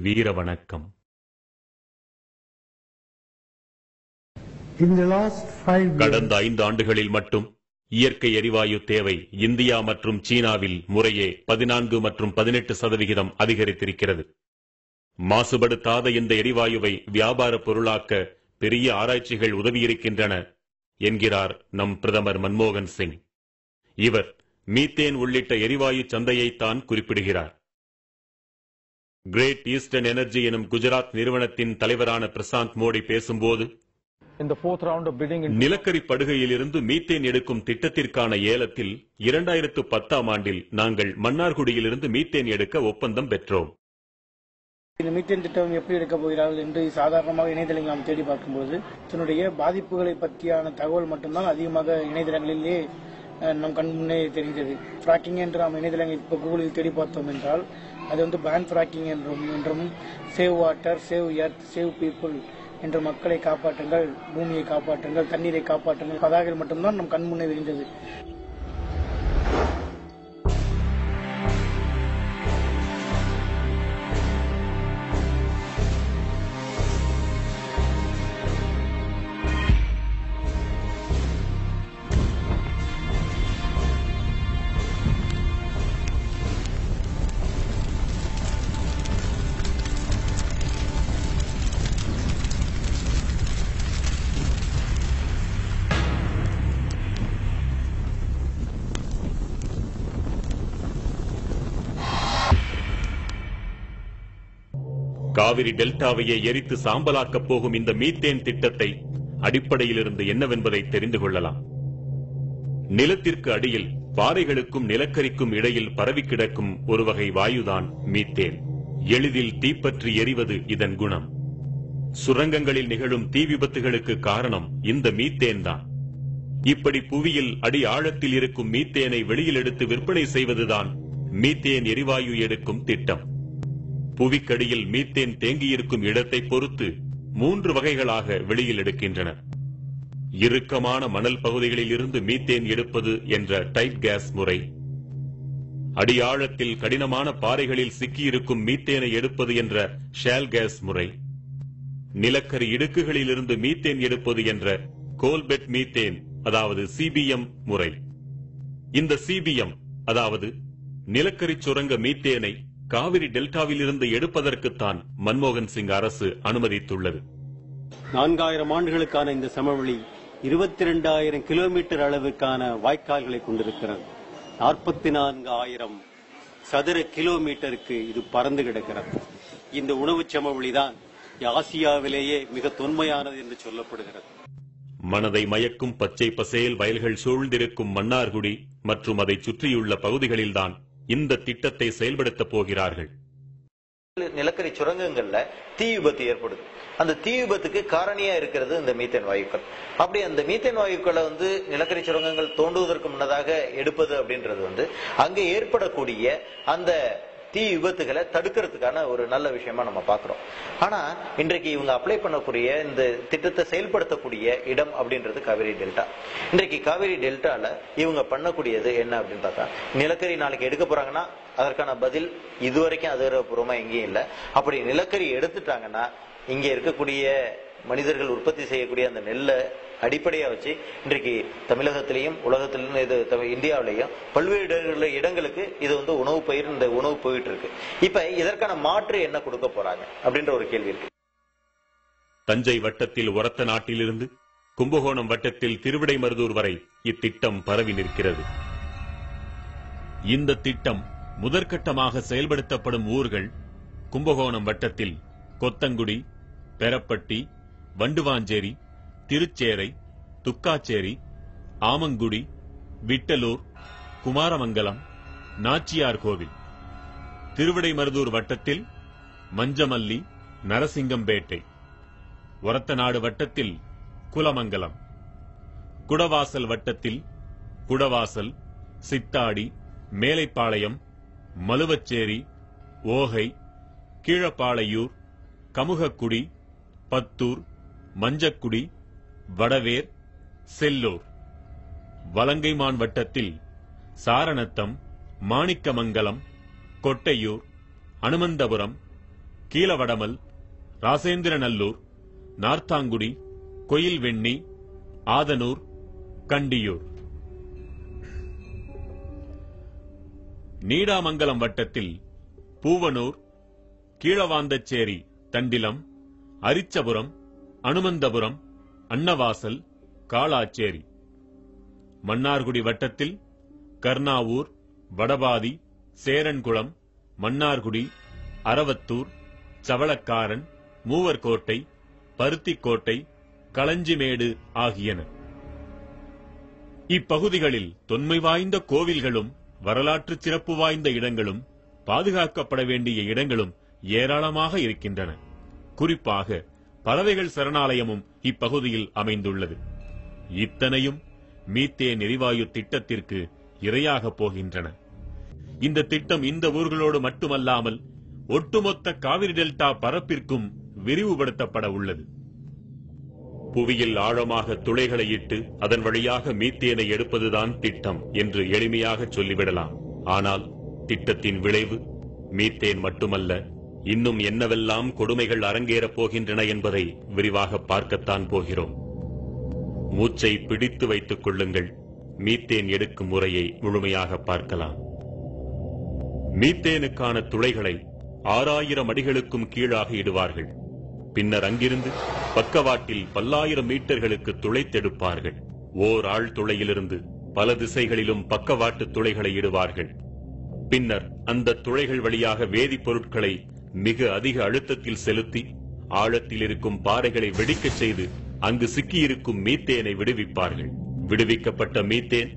வீர வணக்கம். கடந்த 5 ஆண்டுகளில் மட்டும் இயற்கை எரிவாயு தேவை இந்தியா மற்றும் சீனாவில் முறையே 14 மற்றும் 18% அதிகரித்திருக்கிறது. மாசுபடுத்தாத இந்த எரிவாயுவை வியாபார பொருளாக்க பெரிய ஆராய்ச்சிகள் உதவியிருக்கின்றன என்கிறார் நம் பிரதமர் மன்மோகன் சிங். இவர் மீத்தேன் உள்ளிட்ட எரிவாயு சந்தையைத்தான் குறிப்பிடுகிறார். கிரேட் ஈஸ்டர்ன் எனர்ஜி எனும் குஜராத் நிறுவனத்தின் தலைவரான பிரசாந்த் மோடி பேசும்போது, நிலக்கரி படுகையிலிருந்து மீத்தேன் எடுக்கும் திட்டத்திற்கான ஏலத்தில் 2010ஆம் ஆண்டில் நாங்கள் மன்னார்குடியிலிருந்து மீத்தேன் எடுக்க ஒப்பந்தம் பெற்றோம். இந்த மீத்தேன் திட்டம் எப்படி எடுக்கப் போகிறார்கள் என்று சாதாரணமாக இணையதளங்களில் நாம் தேடி பார்க்கும்போது இதனுடைய பாதிப்புகளை பற்றியான தகவல் மட்டும்தான் அதிகமாக இணையதளங்களிலே நம் கண் முன்னே தெரிந்தது. ஃப்ராக்கிங் என்று நாம் இணையதளங்களில் இப்போ கூகுளில் தேடி பார்த்தோம் என்றால் அது பேன் ஃப்ராக்கிங் என்றும் save water, save earth, save people என்று மக்களை காப்பாற்றுங்கள், பூமியை காப்பாற்றுங்கள், தண்ணீரை காப்பாற்றுங்கள் பதாகைகள் மட்டும்தான் நம் கண் முன்னே தெரிந்தது. காவிரி டெல்டாவையே எரித்து சாம்பலாக்கப் போகும் இந்த மீத்தேன் திட்டத்தை அடிப்படையிலிருந்து என்னவென்பதை தெரிந்து கொள்ளலாம். நிலத்திற்கு அடியில் பாறைகளுக்கும் நிலக்கரிக்கும் இடையில் பரவி கிடக்கும் ஒரு வகை வாயுதான் மீத்தேன். எளிதில் தீப்பற்றி எரிவது இதன் குணம். சுரங்கங்களில் நிகழும் தீ விபத்துகளுக்கு காரணம் இந்த மீத்தேன் தான். இப்படி புவியில் அடி ஆழத்தில் இருக்கும் மீத்தேனை வெளியில் எடுத்து விற்பனை செய்வதுதான் மீத்தேன் எரிவாயு எடுக்கும் திட்டம். புவிக்கடியில் மீத்தேன் தேங்கியிருக்கும் இடத்தை பொறுத்து 3 வகைகளாக வெளியில் எடுக்கின்றனர். இறுக்கமான மணல் பகுதிகளில் இருந்து மீத்தேன் எடுப்பது என்ற டைட் கேஸ் முறை, அடியாழத்தில் கடினமான பாறைகளில் சிக்கியிருக்கும் மீத்தேனை எடுப்பது என்ற ஷேல் கேஸ் முறை, நிலக்கரி இடுக்குகளில் இருந்து மீத்தேன் எடுப்பது என்ற கோல்பெட் மீத்தேன் அதாவது சிபிஎம் முறை. இந்த சிபிஎம் அதாவது நிலக்கரி சுரங்க மீத்தேனை காவிரி டெல்டாவில் இருந்து எடுப்பதற்குத்தான் மன்மோகன் சிங் அரசு அனுமதித்துள்ளது. 4000 ஆண்டுகளுக்கான இந்த சமவெளி 22,000 கிலோமீட்டர் அளவுக்கான வாய்க்கால்களை கொண்டிருக்கிறது. 44,000 சதுர கிலோமீட்டருக்கு இது பறந்து கிடக்கிறது. இந்த உணவு சமவெளிதான் ஆசியாவிலேயே மிக தொன்மையானது என்று சொல்லப்படுகிறது. மனதை மயக்கும் பச்சை பசேல் வயல்கள் சூழ்ந்திருக்கும் மன்னார்குடி மற்றும் அதை சுற்றியுள்ள பகுதிகளில்தான் இந்த திட்டத்தை செயல்படுத்தப் போகிறார்கள். நிலக்கரி சுரங்கங்கள்ல தீ விபத்து ஏற்படுது. அந்த தீ விபத்துக்கு காரணியா இருக்கிறது இந்த மீத்தேன் வாயுக்கள். அப்படி அந்த மீத்தேன் வாயுக்களை நிலக்கரி சுரங்கங்கள் தோண்டுவதற்கு முன்னதாக எடுப்பது அப்படின்றது அங்கே ஏற்படக்கூடிய அந்த தீ விபத்துகளை தடுக்கிறதுக்கான ஒரு நல்ல விஷயமா நம்ம பாக்குறோம். ஆனா இன்றைக்கு இவங்க அப்ளை பண்ணக்கூடிய இந்த திட்டத்தை செயல்படுத்தக்கூடிய இடம் அப்படின்றது காவிரி டெல்டா. இன்றைக்கு காவிரி டெல்டால இவங்க பண்ணக்கூடியது என்ன அப்படின்னு பார்த்தா, நிலக்கரி நாளைக்கு எடுக்க போறாங்கன்னா அதற்கான பதில் இதுவரைக்கும் அதிகாரப்பூர்வமா எங்கேயும் இல்லை. அப்படி நிலக்கரி எடுத்துட்டாங்கன்னா இங்க இருக்கக்கூடிய மனிதர்கள் உற்பத்தி செய்யக்கூடிய அந்த நெல்லை அடிப்படையா வச்சு இன்றைக்கு தமிழகத்திலையும் உலகத்திலும் இந்தியாவிலையும் பல்வேறு இடங்களுக்கு இது உணவு பயிர், இந்த உணவு போயிட்டு இருக்கு. இப்ப இதற்கான மாற்று என்ன கொடுக்க போறாங்க அப்படின்ற ஒரு கேள்வி இருக்கு. தஞ்சை வட்டத்தில் ஒரத்த நாட்டிலிருந்து கும்பகோணம் வட்டத்தில் திருவிடைமருதூர் வரை இத்திட்டம் பரவி நிற்கிறது. இந்த திட்டம் முதற்கட்டமாக செயல்படுத்தப்படும் ஊர்கள் கும்பகோணம் வட்டத்தில் கொத்தங்குடி, பெரப்பட்டி, வண்டுவாஞ்சேரி, திருச்சேரை, துக்காச்சேரி, ஆமங்குடி, விட்டலூர், குமாரமங்கலம், நாச்சியார் கோவில். திருவிடைமருதூர் வட்டத்தில் மஞ்சமல்லி, நரசிங்கம்பேட்டை. ஒரத்தநாடு வட்டத்தில் குலமங்கலம். குடவாசல் வட்டத்தில் குடவாசல், சித்தாடி, மேலைப்பாளையம், மலுவச்சேரி, ஓகை, கீழப்பாளையூர், கமுகக்குடி, பத்தூர், மஞ்சக்குடி, வடவேர், செல்லூர். வலங்கைமான் வட்டத்தில் சாரணத்தம், மாணிக்கமங்கலம், கொட்டையூர், அனுமந்தபுரம், கீழவடமல், ராசேந்திரநல்லூர், நார்த்தாங்குடி, கோயில்வெண்ணி, ஆதனூர், கண்டியூர். நீடாமங்கலம் வட்டத்தில் பூவனூர், கீழவாந்தச்சேரி, தண்டிலம், அரிச்சபுரம், அனுமந்தபுரம், அன்னவாசல், காளாச்சேரி. மன்னார்குடி வட்டத்தில் கர்ணாவூர், வடபாதி, சேரன்குளம், மன்னார்குடி, அரவத்தூர், சவளக்காரன், மூவர்கோட்டை, பருத்திக்கோட்டை, களஞ்சிமேடு ஆகியன. இப்பகுதிகளில் தொன்மை வாய்ந்த கோவில்களும் வரலாற்று சிறப்பு வாய்ந்த இடங்களும் பாதுகாக்கப்பட வேண்டிய இடங்களும் ஏராளமாக இருக்கின்றன. குறிப்பாக பறவைகள் சரணாலயமும் இப்பகுதியில் அமைந்துள்ளது. இத்தனையும் மீத்தேன் எரிவாயு திட்டத்திற்கு இரையாக போகின்றன. இந்த திட்டம் இந்த ஊர்களோடு மட்டுமல்லாமல் ஒட்டுமொத்த காவிரி டெல்டா பரப்பிற்கும் விரிவுபடுத்தப்பட உள்ளது. புவியில் ஆழமாக துளைகளை இட்டு அதன் வழியாக மீத்தேனை எடுப்பதுதான் திட்டம் என்று எளிமையாக சொல்லிவிடலாம். ஆனால் திட்டத்தின் விளைவு மீத்தேன் மட்டுமல்ல, இன்னும் என்னவெல்லாம் கொடுமைகள் அரங்கேறப் போகின்றன என்பதை விரிவாக பார்க்கத்தான் போகிறோம். மூச்சை பிடித்து வைத்துக் கொள்ளுங்கள். மீத்தேன் எடுக்கும் முறையை முழுமையாக பார்க்கலாம். மீத்தேனுக்கான துளைகளை 6000 அடிகளுக்கும் கீழாக இடுவார்கள். பின்னர் அங்கிருந்து பக்கவாட்டில் பல்லாயிரம் மீட்டர்களுக்கு துளைத்தெடுப்பார்கள். ஓர் ஆழ் துளையிலிருந்து பல திசைகளிலும் பக்கவாட்டு துளைகளை இடுவார்கள். பின்னர் அந்த துளைகள் வழியாக வேதிப்பொருட்களை மிக அதிக அழுத்தத்தில் செலுத்தி ஆழத்தில் இருக்கும் பாறைகளை வெடிக்கச் செய்து அங்கு சிக்கியிருக்கும் மீத்தேனை விடுவிப்பார்கள். விடுவிக்கப்பட்ட மீத்தேன்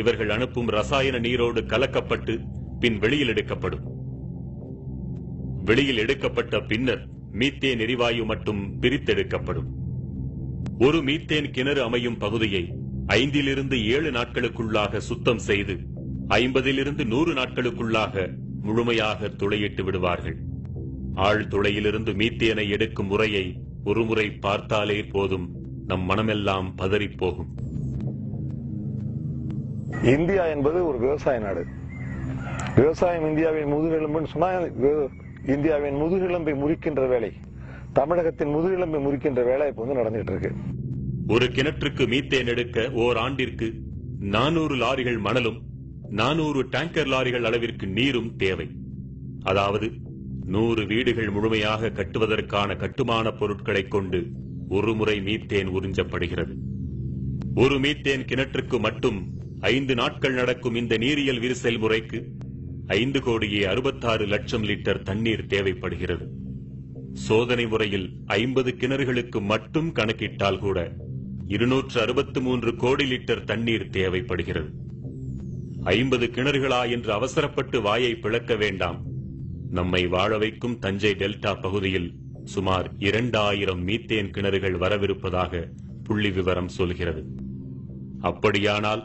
இவர்கள் அனுப்பும் ரசாயன நீரோடு கலக்கப்பட்டு பின் வெளியில் எடுக்கப்படும். வெளியில் எடுக்கப்பட்ட பின்னர் மீத்தேன் எரிவாயு மட்டும் பிரித்தெடுக்கப்படும். ஒரு மீத்தேன் கிணறு அமையும் பகுதியை 5 to 7 நாட்களுக்குள்ளாக சுத்தம் செய்து 50 to 100 நாட்களுக்குள்ளாக முழுமையாக துளையிட்டு விடுவார்கள். ஆழ் துளையிலிருந்து மீத்தேனை எடுக்கும் முறையை ஒருமுறை பார்த்தாலே போதும், நம் மனமெல்லாம் பதறிப்போகும். இந்தியா என்பது ஒரு விவசாய நாடு. விவசாயம் இந்தியாவின் முதுகெலும்புன்னு சொன்னா இந்தியாவின் முதுகெலும்பை முறிக்கின்ற வேலை, தமிழகத்தின் முதுகெலும்பை முறிக்கின்ற வேலை இப்ப நடந்துட்டு இருக்கு. ஒரு கிணற்றுக்கு மீத்தேன் எடுக்க ஓர் ஆண்டிற்கு 400 லாரிகள் மணலும் 400 டேங்கர் லாரிகள் அளவிற்கு நீரும் தேவை. அதாவது 100 வீடுகள் முழுமையாக கட்டுவதற்கான கட்டுமான பொருட்களை கொண்டு ஒரு முறை மீத்தேன் உறிஞ்சப்படுகிறது. ஒரு மீத்தேன் கிணற்றுக்கு மட்டும் 5 நாட்கள் நடக்கும் இந்த நீரியல் விரிசல் முறைக்கு 5,66,00,000 லிட்டர் தண்ணீர் தேவைப்படுகிறது. சோதனை முறையில் 50 கிணறுகளுக்கு மட்டும் கணக்கிட்டால் கூட 263 கோடி லிட்டர் தண்ணீர் தேவைப்படுகிறது. 50 கிணறுகளா என்று அவசரப்பட்டு வாயை பிளக்க வேண்டாம். நம்மை வாழ வைக்கும் தஞ்சை டெல்டா பகுதியில் சுமார் 2000 மீத்தேன் கிணறுகள் வரவிருப்பதாக புள்ளி விவரம் சொல்கிறது. அப்படியானால்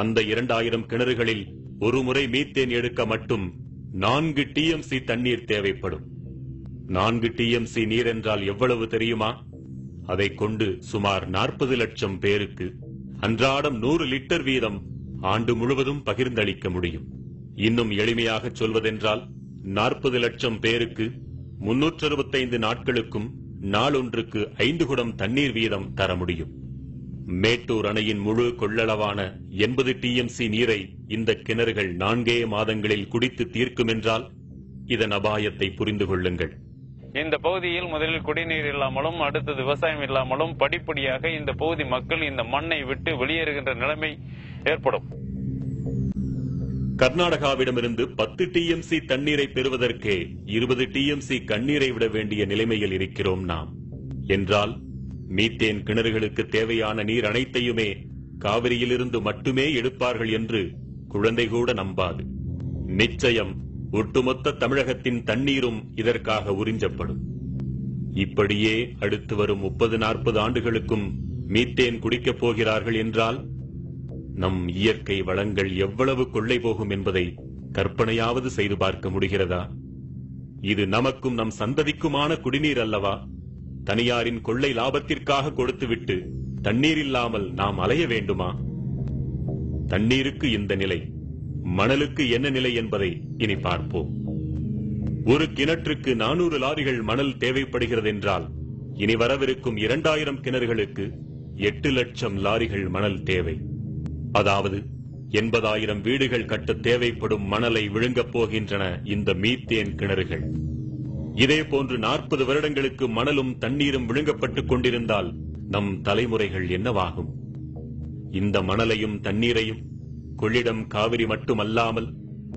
அந்த 2000 கிணறுகளில் ஒரு முறை மீத்தேன் எடுக்க மட்டும் 4 TMC தண்ணீர் தேவைப்படும். 4 TMC நீர் என்றால் எவ்வளவு தெரியுமா? அதை கொண்டு சுமார் 40 லட்சம் பேருக்கு அன்றாடம் 100 லிட்டர் வீதம் ஆண்டு முழுவதும் பகிர்ந்தளிக்க முடியும். இன்னும் எளிமையாக சொல்வதென்றால் 40 லட்சம் பேருக்கு 365 நாட்களுக்கும் நாளொன்றுக்கு 5 குடம் தண்ணீர் வீதம் தர முடியும். மேட்டூர் அணையின் முழு கொள்ளளவான 80 TMC நீரை இந்த கிணறுகள் 4 மாதங்களில் குடித்து தீர்க்கும் என்றால் இதன் அபாயத்தை புரிந்து கொள்ளுங்கள். இந்த பகுதியில் முதலில் குடிநீர் இல்லாமலும் அடுத்தது விவசாயம் இல்லாமலும் படிப்படியாக இந்த பகுதி மக்கள் இந்த மண்ணை விட்டு வெளியேறுகின்ற நிலைமை ஏற்படும். கர்நாடகாவிடமிருந்து 10 TMC தண்ணீரை பெறுவதற்கே 20 TMC கண்ணீரை விட வேண்டிய நிலைமையில் இருக்கிறோம் நாம். என்றால் மீத்தேன் கிணறுகளுக்கு தேவையான நீர் அனைத்தையுமே காவிரியிலிருந்து மட்டுமே எடுப்பார்கள் என்று குழந்தை கூட நம்பாது. நிச்சயம் ஒட்டுமொத்த தமிழகத்தின் தண்ணீரும் இதற்காக உறிஞ்சப்படும். இப்படியே அடுத்து வரும் 30-40 ஆண்டுகளுக்கும் மீத்தேன் குடிக்கப் போகிறார்கள் என்றால் நம் இயற்கை வளங்கள் எவ்வளவு கொள்ளை போகும் என்பதை கற்பனையாவது செய்து பார்க்க முடிகிறதா? இது நமக்கும் நம் சந்ததிக்குமான குடிநீர் அல்லவா? தனியாரின் கொள்ளை லாபத்திற்காக கொடுத்துவிட்டு தண்ணீர் இல்லாமல் நாம் அலைய வேண்டுமா? தண்ணீருக்கு இந்த நிலை, மணலுக்கு என்ன நிலை என்பதை இனி பார்ப்போம். ஒரு கிணற்றுக்கு 400 லாரிகள் மணல் தேவைப்படுகிறது என்றால் இனி வரவிருக்கும் 2000 கிணறுகளுக்கு 8 லட்சம் லாரிகள் மணல் தேவை. அதாவது 80,000 வீடுகள் கட்ட தேவைப்படும் மணலை விழுங்கப் போகின்றன இந்த மீத்தேன் கிணறுகள். இதேபோன்று 40 வருடங்களுக்கு மணலும் தண்ணீரும் விழுங்கப்பட்டுக் கொண்டிருந்தால் நம் தலைமுறைகள் என்னவாகும்? இந்த மணலையும் தண்ணீரையும் கொள்ளிடம், காவிரி மட்டுமல்லாமல்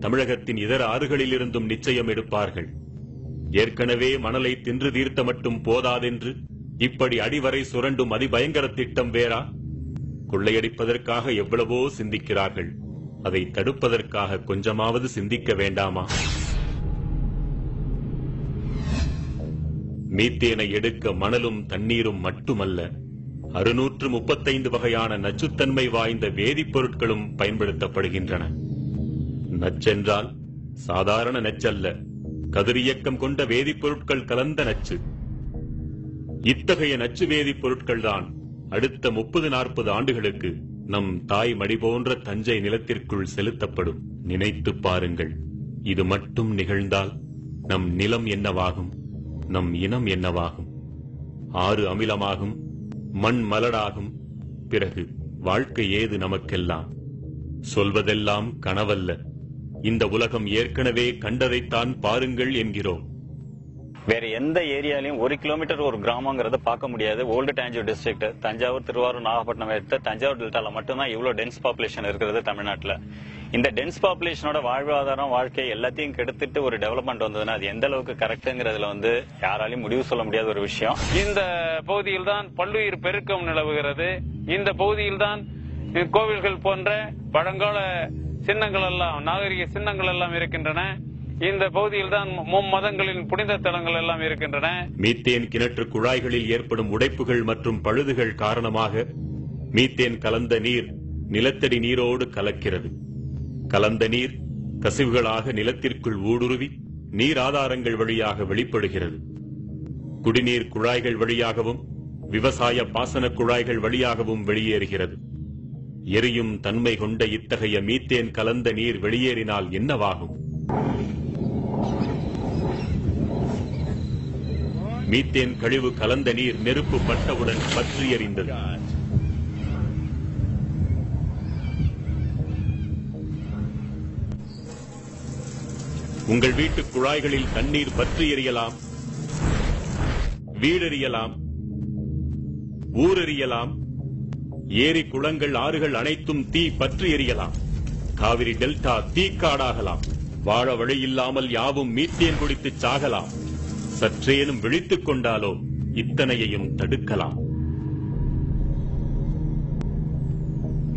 தமிழகத்தின் இதர ஆறுகளிலிருந்தும் நிச்சயம் எடுப்பார்கள். ஏற்கனவே மணலை தின்று தீர்த்த மட்டும் போதாதென்று இப்படி அடிவரை சுரண்டும் அதிபயங்கர திட்டம் வேறா? கொள்ளையடிப்பதற்காக எவ்வளவோ சிந்திக்கிறார்கள். அதை தடுப்பதற்காக கொஞ்சமாவது சிந்திக்க வேண்டாமா? மீத்தேனை எடுக்க மணலும் தண்ணீரும் மட்டுமல்ல, 635 வகையான நச்சுத்தன்மை வாய்ந்த வேதிப்பொருட்களும் பயன்படுத்தப்படுகின்றன. நச்சென்றால் சாதாரண நச்சல்ல, கதிரியக்கம் கொண்ட வேதிப்பொருட்கள் கலந்த நச்சு. இத்தகைய நச்சு வேதிப்பொருட்கள் தான் அடுத்த 30-40 ஆண்டுகளுக்கு நம் தாய் மடி போன்ற தஞ்சை நிலத்திற்குள் செலுத்தப்படும். நினைத்து பாருங்கள், இது மட்டும் நிகழ்ந்தால் நம் நிலம் என்னவாகும்? நம் இனம் என்னவாகும்? ஆறு அமிலமாகும், மண் மலடாகும். பிறகு வாழ்க்கை ஏது நமக்கெல்லாம்? சொல்வதெல்லாம் கனவல்ல. இந்த உலகம் ஏற்கனவே கண்டதைத்தான் பாருங்கள் என்கிறோம். வேற எந்த ஏரியாலையும் 1 கிலோமீட்டர் ஒரு கிராமங்கிறத பார்க்க முடியாது. ஓல்டு தஞ்சாவூர் டிஸ்ட்ரிக்ட், தஞ்சாவூர், திருவாரூர், நாகப்பட்டினம் எடுத்த தஞ்சாவூர் டெல்டால மட்டும்தான் இவ்வளவு டென்ஸ் பாப்புலேஷன் இருக்கிறது தமிழ்நாட்டுல. இந்த டென்ஸ் பாப்புலேஷனோட வாழ்வாதாரம், வாழ்க்கை எல்லாத்தையும் கெடுத்துட்டு ஒரு டெவலப்மெண்ட் வந்ததுன்னா அது எந்த அளவுக்கு கரெக்ட்ங்கிறதுல யாராலையும் முடிவு சொல்ல முடியாத ஒரு விஷயம். இந்த பகுதியில் தான் பல்லுயிர் பெருக்கம் நிலவுகிறது. இந்த பகுதியில் தான் கோவில்கள் போன்ற பழங்கால சின்னங்கள் எல்லாம், நாகரிக சின்னங்கள் எல்லாம் இருக்கின்றன. இந்த பகுதியில் தான் மும்மதங்களின் புனித தலங்கள் எல்லாம் இருக்கின்றன. மீத்தேன் கிணற்று குழாய்களில் ஏற்படும் உடைப்புகள் மற்றும் பழுதுகள் காரணமாக மீத்தேன் கலந்த நீர் நிலத்தடி நீரோடு கலக்கிறது. கலந்த நீர் கசிவுகளாக நிலத்திற்குள் ஊடுருவி நீர் ஆதாரங்கள் வழியாக வெளிப்படுகிறது. குடிநீர் குழாய்கள் வழியாகவும் விவசாய பாசன குழாய்கள் வழியாகவும் வெளியேறுகிறது. எரியும் தன்மை கொண்ட இத்தகைய மீத்தேன் கலந்த நீர் வெளியேறினால் என்னவாகும்? மீத்தேன் கழிவு கலந்த நீர் நெருப்பு பட்டவுடன் பற்றி எறிந்தது. உங்கள் வீட்டு குழாய்களில் தண்ணீர் பற்றி எறியலாம், வீடெறியலாம், ஊரெறியலாம். ஏரி, குளங்கள், ஆறுகள் அனைத்தும் தீ பற்றி எறியலாம். காவிரி டெல்டா தீக்காடாகலாம். வாழ வழியில்லாமல் யாவும் மீத்தேன் குடித்து சாகலாம். சற்றேனும் விழித்துக் கொண்டாலோ இத்தனையையும் தடுக்கலாம்.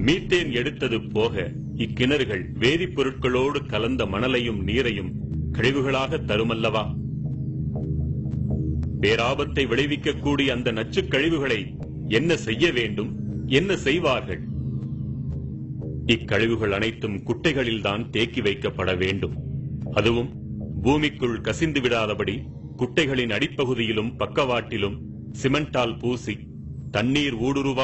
மீத்தேன் எடுத்தது போக இக்கிணறுகள் வேதிப்பொருட்களோடு கலந்த மணலையும் நீரையும் கழிவுகளாக தருமல்லவா? பேராபத்தை விளைவிக்கக்கூடிய அந்த நச்சு கழிவுகளை என்ன செய்ய வேண்டும், என்ன செய்வார்கள்? இக்கழிவுகள் அனைத்தும் குட்டைகளில்தான் தேக்கி வைக்கப்பட வேண்டும். அதுவும் பூமிக்குள் கசிந்து விடாதபடி குட்டைகளின் அடிப்பகுதியிலும் பக்கவாட்டிலும் சிமெண்டால் பூசி தண்ணீர் ஊடுருவா